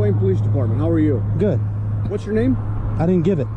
Wayne Police Department. How are you? Good. What's your name? I didn't give it.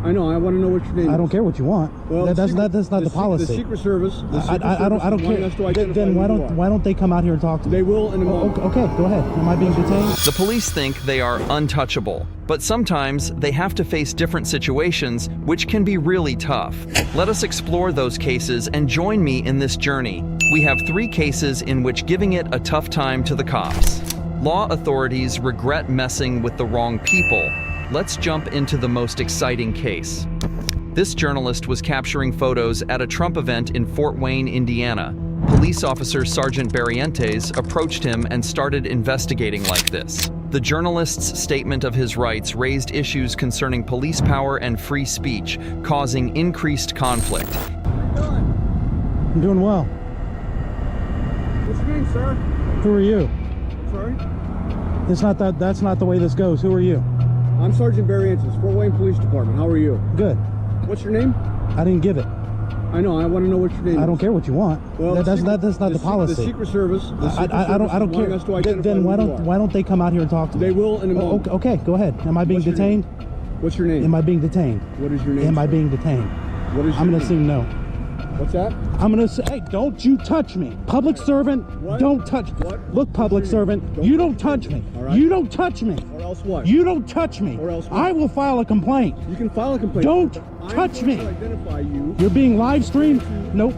I know. I want to know what your name is. I don't care what you want. Well, that's not the policy. The Secret Service. I don't care. Then why don't they come out here and talk to me? They will in a moment. Okay, go ahead. Am I being detained? The police think they are untouchable, but sometimes they have to face different situations, which can be really tough. Let us explore those cases and join me in this journey. We have 3 cases in which giving it a tough time to the cops. Law authorities regret messing with the wrong people. Let's jump into the most exciting case. This journalist was capturing photos at a Trump event in Fort Wayne, Indiana. Police officer Sergeant Barrientos approached him and started investigating like this. The journalist's statement of his rights raised issues concerning police power and free speech, causing increased conflict. How are you doing? I'm doing well. What's your name, sir? Who are you? Sorry? That's not the way this goes. Who are you? I'm Sergeant Barrientos, Fort Wayne Police Department. How are you? Good. What's your name? I didn't give it. I know. I want to know what your name is. I don't care what you want. Well, that's not the policy. The Secret Service. I don't care. Then why don't they come out here and talk to me? They will in a moment. Okay, go ahead. Am I being detained? What's your name? Am I being detained? What is your name? Am I being detained? What is your I'm name? gonna assume no. What's that? I'm gonna say, hey, don't you touch me. Public servant, What? don't touch me. What? Look, public servant, you don't touch me. All right. You don't touch me. Or else what? You don't touch me. Or else what? I will file a complaint. You can file a complaint. Don't touch I'm me. going to identify you. You're being live streamed? Nope.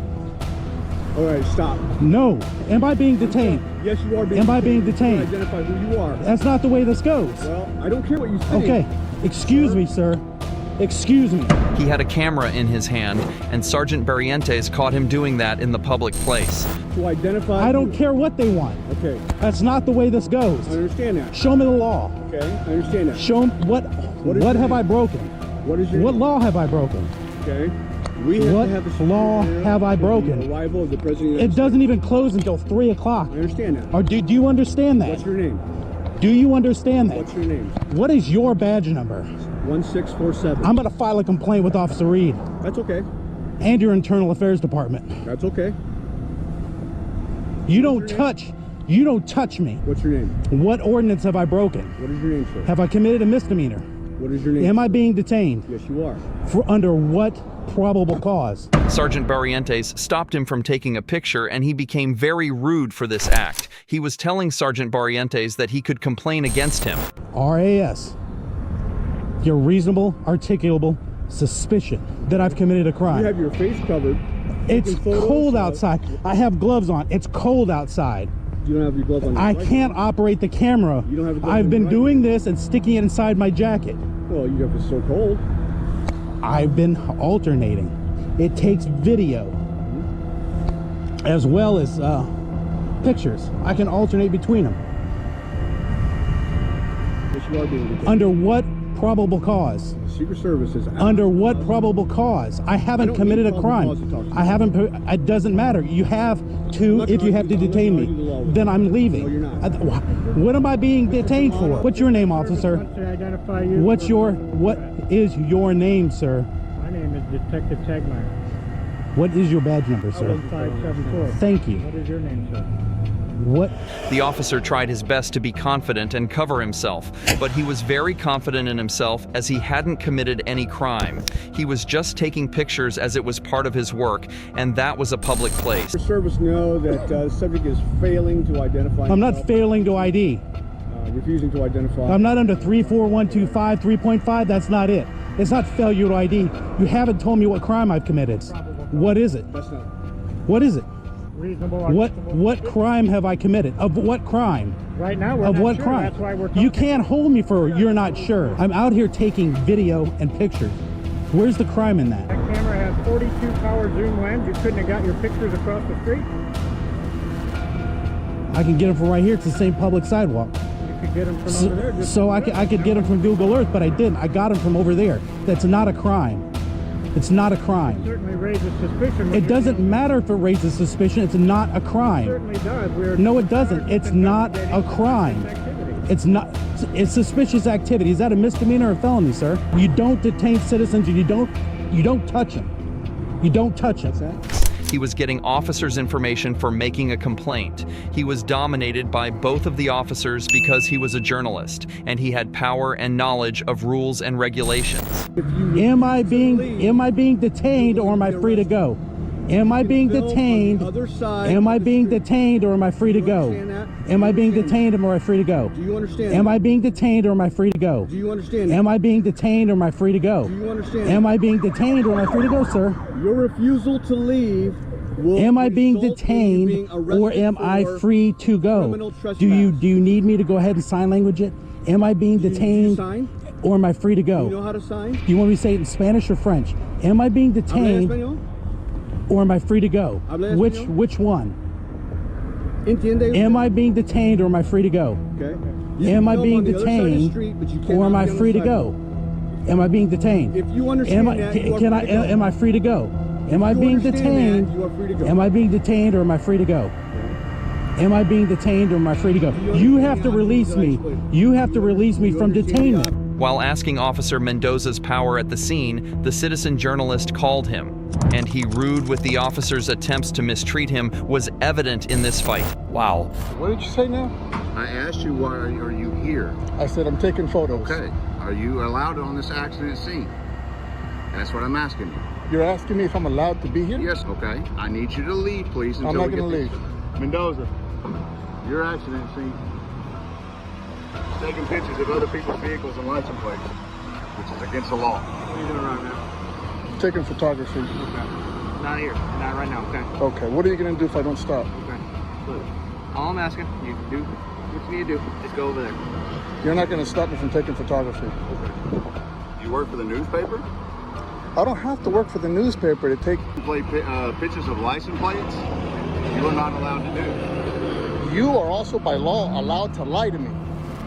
All right, stop. No. Am I being detained? Yes, you are being Am I being detained? You can identify who you are. That's not the way this goes. Well, I don't care what you say. Okay. Excuse me, sir. Excuse me. He had a camera in his hand, and Sergeant Barrientos caught him doing that in the public place. To identify I don't care what they want. Okay. That's not the way this goes. I understand that. Show me the law. Okay, I understand that. Show me what have I broken? What is your What name? law have I broken? Okay. We have What to have the law have I broken? The arrival of the President of the It doesn't even close until 3 o'clock. I understand that. Or do you understand that? What's your name? Do you understand that? What's your name? What is your badge number? 1647. I'm going to file a complaint with Officer Reed That's okay. and your Internal Affairs Department. That's okay. You don't touch me. What's your name? What ordinance have I broken? What is your name, sir? Have I committed a misdemeanor? What is your name? Am I being detained? Yes, you are. Under what probable cause? Sergeant Barrientos stopped him from taking a picture, and he became very rude for this act. He was telling Sergeant Barrientos that he could complain against him. RAS. Your reasonable, articulable suspicion that I've committed a crime. You have your face covered. It's cold outside. I have gloves on. It's cold outside. You don't have your gloves on. I can't operate the camera. You don't have gloves I've on been right doing now. this and sticking it inside my jacket. Well, you have it's so cold. I've been alternating. It takes video as well as pictures. I can alternate between them. Yes, you are being detained. Under what probable cause? Secret Service is Under what probable cause? I haven't committed a crime. I haven't. It doesn't matter. You have to, if you have to detain me, then I'm leaving. No, you're not. What am I being detained for? What's your name, officer? To identify you. What is your name, sir? My name is Detective Tagmeyer. What is your badge number, sir? 1574. Thank you. What is your name, sir? What? The officer tried his best to be confident and cover himself, but he was very confident in himself as he hadn't committed any crime. He was just taking pictures as it was part of his work, and that was a public place. Secret Service know that the subject is failing to identify. I'm not himself, failing to ID. refusing to identify. I'm not under 34125, 3.5. That's not it. It's not failure to ID. You haven't told me what crime I've committed. What is it? That's not. What is it? Reasonable. What crime have I committed? Of what crime? Right now, we're Of not what sure. crime? That's why we're talking. You can't hold me for you're not sure. I'm out here taking video and pictures. Where's the crime in that? That camera has 42 power zoom lens. You couldn't have got your pictures across the street. I can get them from right here. It's the same public sidewalk. You could get them from over there. Just So I could get them from Google Earth, but I didn't. I got them from over there. That's not a crime. It's not a crime. certainly raises suspicion. It doesn't matter if it raises suspicion. It's not a It crime. certainly does. We're No, it doesn't. It's not a crime. It's not. It's suspicious activity. Is that a misdemeanor or a felony, sir? You don't detain citizens, and you don't touch them. You don't touch them. He was getting officers' information for making a complaint. He was dominated by both of the officers because he was a journalist, and he had power and knowledge of rules and regulations. Am I being detained or am I free to go? Am I being detained? Am I being detained or am I free to go? Am I being detained or am I free to go? Do you understand? Am I being detained or am I free to go? Do you understand? Am I being detained or am I free to go? Do you understand? Am I being detained or am I free to go, sir? Your refusal to leave will Am I being result in you being detained or arrested am I for free to criminal go? trespass. Do you need me to go ahead and sign language it? Am I being Do you detained sign? or am I free to Do you go? know how to sign? Do you want me to say it in Spanish or French? Am I being ¿Habla detained español? or am I free to go? ¿Habla español? Which one? ¿Entiende? Am I being detained or am I free to go? Okay. You Am can I go being on the other side of the detained street, but you or cannot am I be on the free to sidewalk. go? Am I being detained? If you understand that, you are free to go. Am I free to go? Am I If you being understand detained? that, you are free to go. Am I being detained or am I free to go? Am I being detained or am I free to go? You have to release me. You have to release me from detainment. While asking Officer Mendoza's power at the scene, the citizen journalist called him, and he rude with the officer's attempts to mistreat him was evident in this fight. Wow. What did you say now? I asked you, why are you here? I said I'm taking photos. Okay. Are you allowed on this accident scene? That's what I'm asking you. You're asking me if I'm allowed to be here? Yes, okay. I need you to leave, please, until I'm not we get going to these- leave. Mendoza, your accident scene. Taking pictures of other people's vehicles and license plates, which is against the law. What are you doing right now? Taking photography. Okay. Not here. Not right now, okay? Okay, what are you going to do if I don't stop? Okay. Look, all I'm asking, you do what you need to do. Just go over there. You're not going to stop me from taking photography. You work for the newspaper? I don't have to work for the newspaper to take... Pictures of license plates? You are not allowed to do. You are also by law allowed to lie to me.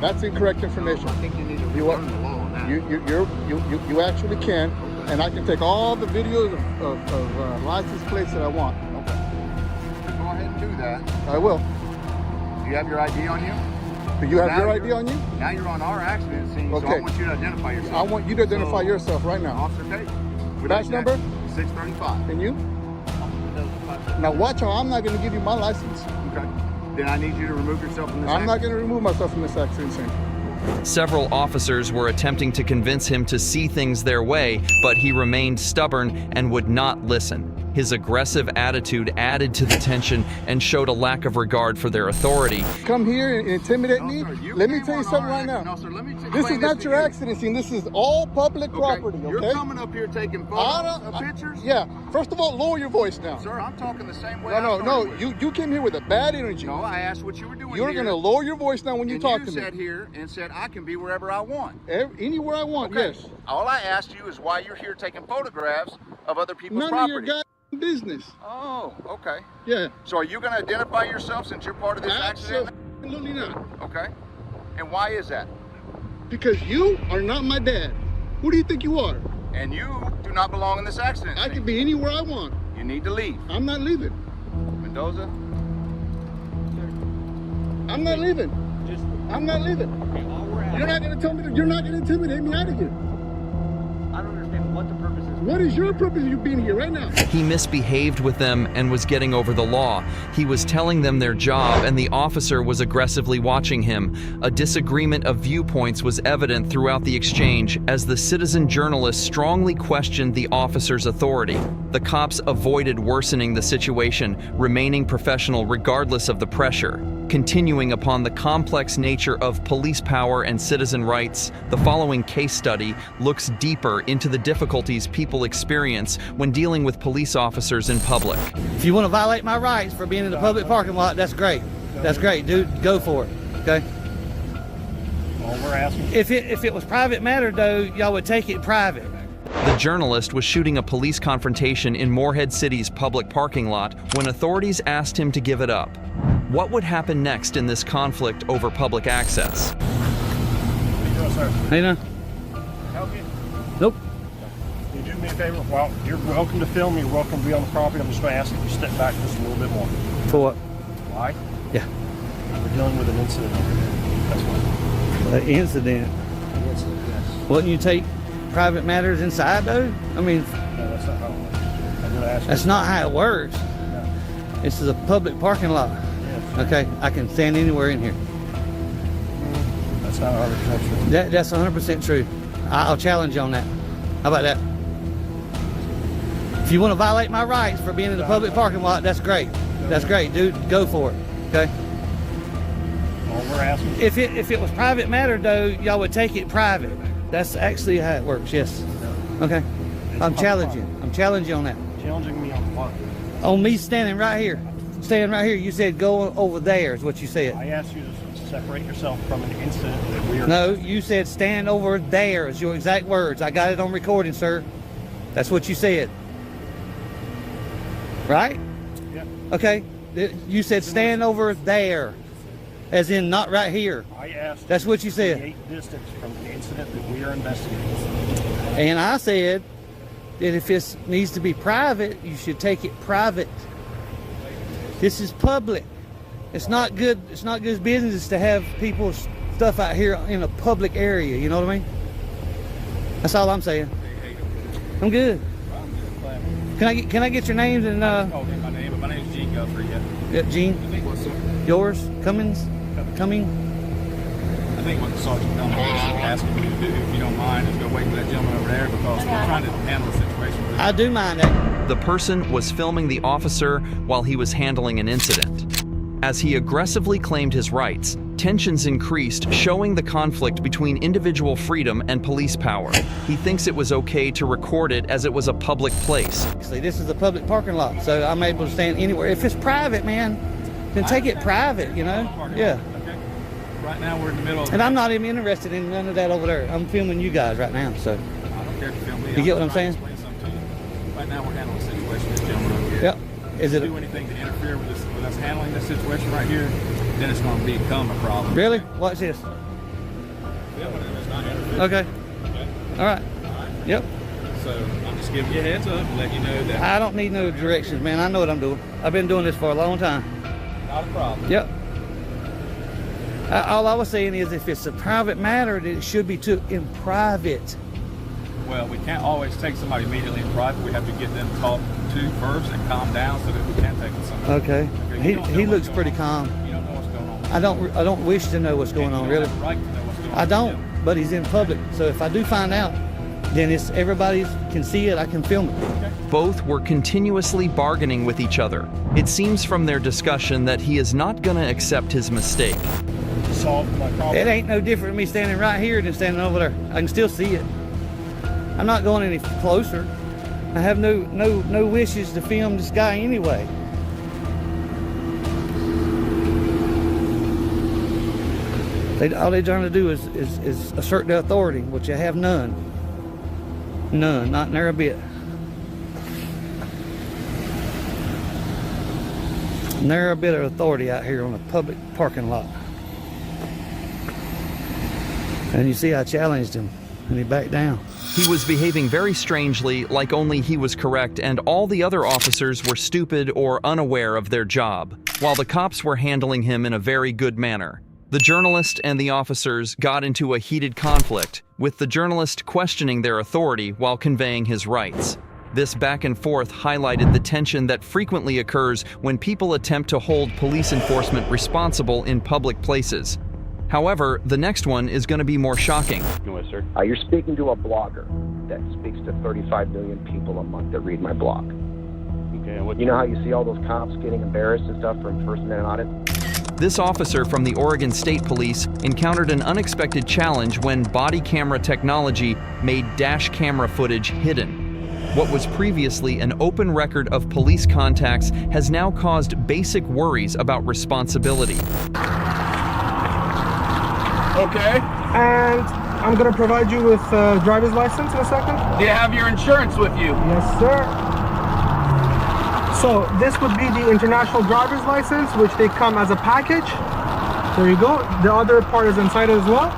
That's incorrect information. I think you need to You are- learn the law on that. You actually can, and I can take all the videos of license plates that I want. Okay. Go ahead and do that. I will. Do you have your ID on you? Do you have Now your you're- ID on you? Now you're on our accident scene, so I Okay. want you to identify yourself. I want you to identify So, yourself right now. Officer Tate. Badge number? 635. And you? Now watch how I'm not going to give you my license. Okay. Then I need you to remove yourself from this I'm not accident. going to remove myself from this accident scene. Several officers were attempting to convince him to see things their way, but he remained stubborn and would not listen. His aggressive attitude added to the tension and showed a lack of regard for their authority. Come here and intimidate me? No, sir, you Let me came tell you on something our right act- now. No, sir, let me explain This is not to your you. accident scene. This is all public property, okay? You're coming up here taking I photos don't- of pictures? Yeah. First of all, lower your voice now. Sir, I'm talking the same way No, I started with. You came here with a bad energy. No, I asked what you were doing You're here. going to lower your voice now when you and talk you to sat me. here and said I can be wherever I want. Anywhere I want, Okay. yes. All I asked you is why you're here taking photographs of other people's None property. of your goddamn business. Oh, okay. Yeah. So are you going to identify yourself since you're part of this accident? Absolutely not. Okay. And why is that? Because you are not my dad. Who do you think you are? And you do not belong in this accident. I scene. can be anywhere I want. You need to leave. I'm not leaving. Mendoza? I'm not leaving. I'm not leaving. You're not going to tell me that. You're not going to intimidate me out of here. I don't understand what the purpose is. What is your purpose of you being here right now? He misbehaved with them and was getting over the law. He was telling them their job, and the officer was aggressively watching him. A disagreement of viewpoints was evident throughout the exchange as the citizen journalist strongly questioned the officer's authority. The cops avoided worsening the situation, remaining professional regardless of the pressure. Continuing upon the complex nature of police power and citizen rights, the following case study looks deeper into the difficulties people experience when dealing with police officers in public. If you want to violate my rights for being in the public parking lot, that's great. That's great, dude. Go for it. Okay. All we're asking. If it was private matter, though, y'all would take it private. The journalist was shooting a police confrontation in Morehead City's public parking lot when authorities asked him to give it up. What would happen next in this conflict over public access? Hey, now. Help you? Nope. Can you do me a favor? Well, you're welcome to film. You're welcome to be on the property. I'm just going to ask if you step back just a little bit more. For what? Why? Yeah. We're dealing with an incident over there. That's what. An incident. Incident, yes. Wouldn't you take private matters inside, though? I mean, No, that's not how it works. I'm going to ask that's not how it works. This is a public parking lot. Yes. Okay, I can stand anywhere in here. That's not 100% true. That's 100% true. I'll challenge you on that. How about that? If you want to violate my rights for being in the public parking lot, that's great. That's great, dude. Go for it. Okay. All we're asking. If it was private matter, though, y'all would take it private. That's actually how it works. Yes. Okay. I'm challenging. I'm challenging on that. Challenging me on what? On me standing right here. Standing right here. You said go over there is what you said. I asked you to separate yourself from an incident that we are. No, you said stand over there is your exact words. I got it on recording, sir. That's what you said. Right? Yeah. Okay. You said stand over there, as in not right here. I asked. That's what you said. Create distance from the incident that we are investigating. And I said that if this needs to be private, you should take it private. This is public. It's not good. It's not good business to have people's stuff out here in a public area. You know what I mean? That's all I'm saying. I'm good. Can I get your names and My name's Gene Guthrie. yeah, Gene? What's up? Yours? Cummins? Cumming? I think what the sergeant Cummins is asking you to do, if you don't mind, is go wait for that gentleman over there because we're trying to handle the situation. I do mind that. The person was filming the officer while he was handling an incident. As he aggressively claimed his rights, tensions increased, showing the conflict between individual freedom and police power. He thinks it was okay to record it as it was a public place. Actually, this is a public parking lot, so I'm able to stand anywhere. If it's private, man, then take it private, you know? Yeah. Okay. Right now we're in the middle of. And I'm not even interested in none of that over there. I'm filming you guys right now, so. I don't care if you film me. You get what I'm trying saying? to explain something to you. Right now we're handling the situation. This gentleman over here. Yep. Is it do anything to interfere with us handling this situation right here, then it's going to become a problem. really? Watch this. Okay. All right. Yep. So I'm just giving you a heads up and let you know that. I don't need no directions, man. I know what I'm doing. I've been doing this for a long time. Not a problem. Yep. All I was saying is if it's a private matter, then it should be took in private. Well, we can't always take somebody immediately in private. We have to get them talked to first and calm down so that we can take somebody. Okay. You don't know He what's looks going pretty on. calm. You don't know what's going on. I don't wish to know what's going on, You really. don't have the right to know what's going on. I don't, but he's in public. So if I do find out, then it's everybody can see it. I can film it. Both were continuously bargaining with each other. It seems from their discussion that he is not going to accept his mistake. Solve my problem. It ain't no different me standing right here than standing over there. I can still see it. I'm not going any closer. I have no wishes to film this guy anyway. All they're trying to do is assert their authority, which I have none. None, not near a bit. Never a bit of authority out here on a public parking lot. And you see I challenged him and he backed down. He was behaving very strangely, like only he was correct and all the other officers were stupid or unaware of their job, while the cops were handling him in a very good manner. The journalist and the officers got into a heated conflict, with the journalist questioning their authority while conveying his rights. This back and forth highlighted the tension that frequently occurs when people attempt to hold police enforcement responsible in public places. However, the next one is going to be more shocking. Sir. You're speaking to a blogger that speaks to 35 million people a month that read my blog. Okay, what You know how you see all those cops getting embarrassed and stuff from First Minute Audit? This officer from the Oregon State Police encountered an unexpected challenge when body camera technology made dash camera footage hidden. What was previously an open record of police contacts has now caused basic worries about responsibility. Okay. And I'm gonna provide you with a driver's license in a second. Do you have your insurance with you? Yes, sir. So this would be the international driver's license, which they come as a package. There you go. The other part is inside as well.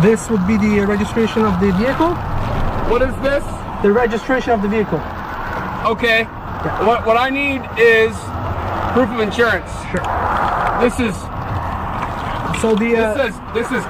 This would be the registration of the vehicle. What is this? The registration of the vehicle. Okay. Yeah. What I need is proof of insurance. Sure. This is So the This is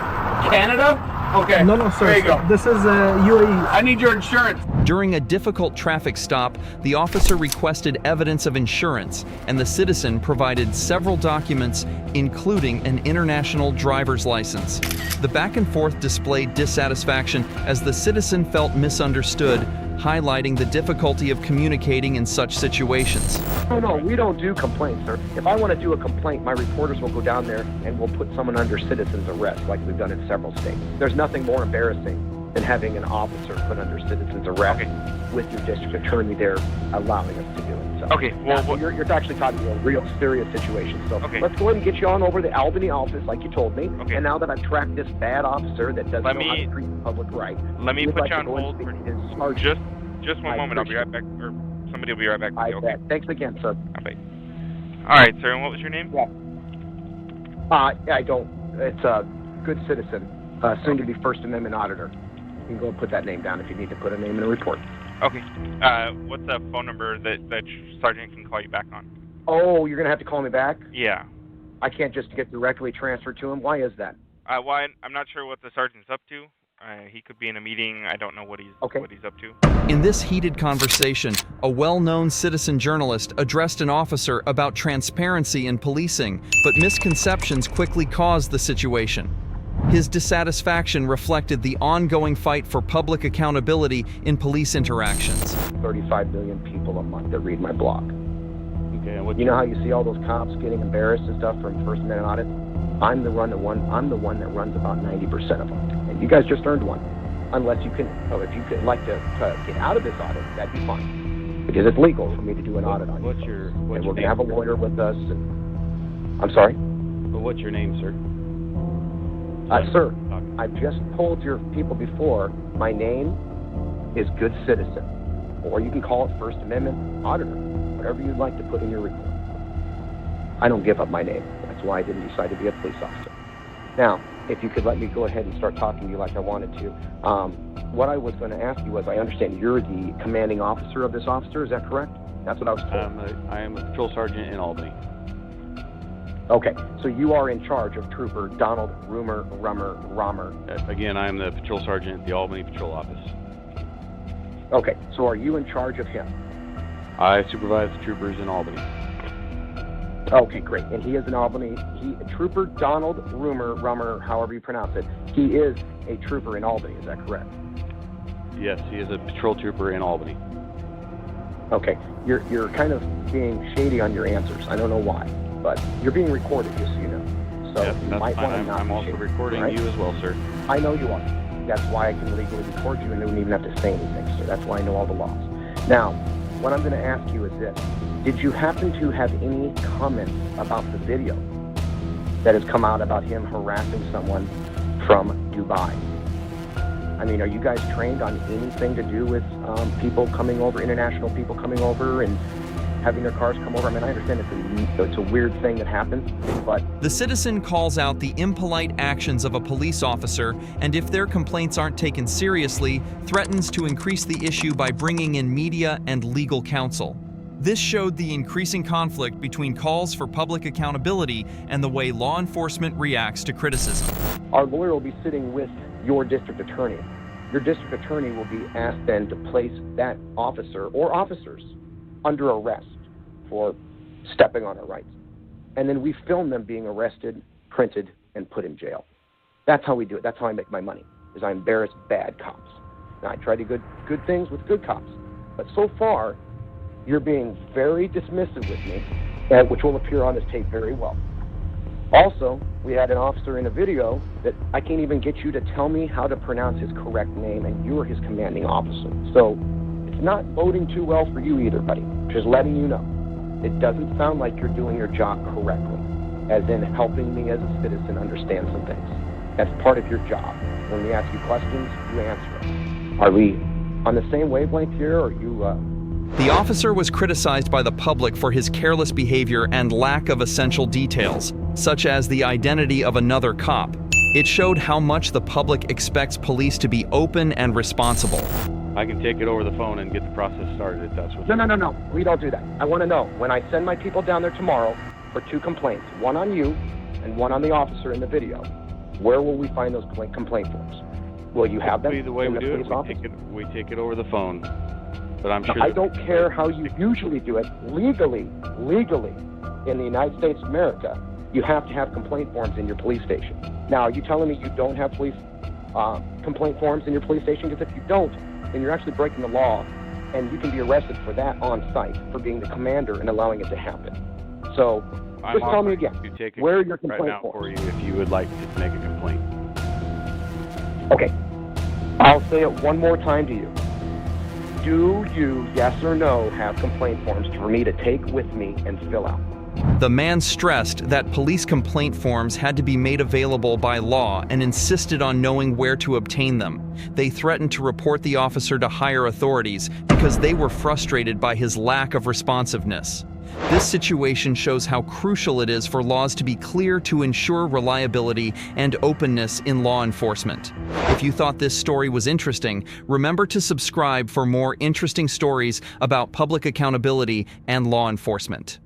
Canada? Okay. no, sir. There you go. This is UAE. I need your insurance. During a difficult traffic stop, the officer requested evidence of insurance, and the citizen provided several documents, including an international driver's license. The back and forth displayed dissatisfaction as the citizen felt misunderstood, highlighting the difficulty of communicating in such situations. No, we don't do complaints, sir. If I want to do a complaint, my reporters will go down there and we'll put someone under citizen's arrest, like we've done in several states. There's nothing more embarrassing than having an officer put under citizen's arrest with your district attorney there allowing us to do it. So, Okay, well, now, you're actually talking about a real serious situation. So let's go ahead and get you on over to the Albany office, like you told me. Okay. And now that I've tracked this bad officer that doesn't know how to treat the public right, Let me we'd put like you to on go and hold speak for to his sergeant. just one moment. I'll be right back, or somebody will be right back with you. Okay. bet. Thanks again, sir. Okay. All right, sir. And what was your name? I don't. It's a good citizen, soon to be First Amendment auditor. You can go and put that name down if you need to put a name in a report. Okay. What's the phone number that Sergeant can call you back on? Oh, you're gonna have to call me back. Yeah. I can't just get directly transferred to him. Why is that? Well, I'm not sure what the sergeant's up to. He could be in a meeting. I don't know what he's up to. In this heated conversation, a well-known citizen journalist addressed an officer about transparency in policing, but misconceptions quickly caused the situation. His dissatisfaction reflected the ongoing fight for public accountability in police interactions. 35 billion people a month that read my blog. Okay, You know how you see all those cops getting embarrassed and stuff from First Amendment audits? I'm the one that runs about 90% of them. And you guys just earned one. Unless you can, if you could like to get out of this audit, that'd be fine. Because it's legal for me to do an audit on you. And we're going to have a lawyer with us. And, I'm sorry? Well, what's your name, sir? Sir, I've just told your people before, my name is Good Citizen. Or you can call it First Amendment Auditor. Whatever you'd like to put in your report. I don't give up my name. That's why I didn't decide to be a police officer. Now, if you could let me go ahead and start talking to you like I wanted to. What I was going to ask you was, I understand you're the commanding officer of this officer, is that correct? That's what I was told. I am a patrol sergeant in Albany. Okay, so you are in charge of Trooper Donald Rummer. Again, I am the patrol sergeant at the Albany Patrol Office. Okay, so are you in charge of him? I supervise the troopers in Albany. Okay, great. And he is in Albany. Trooper Donald Rummer, however you pronounce it, he is a trooper in Albany, is that correct? Yes, he is a patrol trooper in Albany. Okay, you're kind of being shady on your answers. I don't know why, but you're being recorded, just so you know. So Yes, you that's might fine. want to not I'm be also shady, recording right? you as well, sir. I know you are. That's why I can legally record you and don't even have to say anything, sir. That's why I know all the laws. Now, what I'm going to ask you is this. Did you happen to have any comments about the video that has come out about him harassing someone from Dubai? I mean, are you guys trained on anything to do with people coming over, international people coming over and having their cars come over? I mean, I understand it's a weird thing that happens, but... The citizen calls out the impolite actions of a police officer, and if their complaints aren't taken seriously, threatens to increase the issue by bringing in media and legal counsel. This showed the increasing conflict between calls for public accountability and the way law enforcement reacts to criticism. Our lawyer will be sitting with your district attorney. Your district attorney will be asked then to place that officer or officers under arrest for stepping on our rights. And then we film them being arrested, printed, and put in jail. That's how we do it. That's how I make my money, is I embarrass bad cops. Now, I try to do good things with good cops. But so far, you're being very dismissive with me, which will appear on this tape very well. Also, we had an officer in a video that I can't even get you to tell me how to pronounce his correct name, and you're his commanding officer. So it's not boding too well for you either, buddy. Just letting you know. It doesn't sound like you're doing your job correctly, as in helping me as a citizen understand some things. That's part of your job. When we ask you questions, you answer them. Are we on the same wavelength here, or are you... The officer was criticized by the public for his careless behavior and lack of essential details, such as the identity of another cop. It showed how much the public expects police to be open and responsible. I can take it over the phone and get the process started if that's what No. We don't do that. I want to know, when I send my people down there tomorrow for 2 complaints, one on you and one on the officer in the video, where will we find those complaint forms? Will you have them The way in we the do police it, office? we take it over the phone. But I'm sure I don't care how you usually do it. Legally, in the United States of America, you have to have complaint forms in your police station. Now, are you telling me you don't have police complaint forms in your police station? Because if you don't, then you're actually breaking the law, and you can be arrested for that on site, for being the commander and allowing it to happen. So, just tell me again, where are your complaint right now forms? for you if you would like to make a complaint. Okay, I'll say it one more time to you. Do you, yes or no, have complaint forms for me to take with me and fill out? The man stressed that police complaint forms had to be made available by law and insisted on knowing where to obtain them. They threatened to report the officer to higher authorities because they were frustrated by his lack of responsiveness. This situation shows how crucial it is for laws to be clear to ensure reliability and openness in law enforcement. If you thought this story was interesting, remember to subscribe for more interesting stories about public accountability and law enforcement.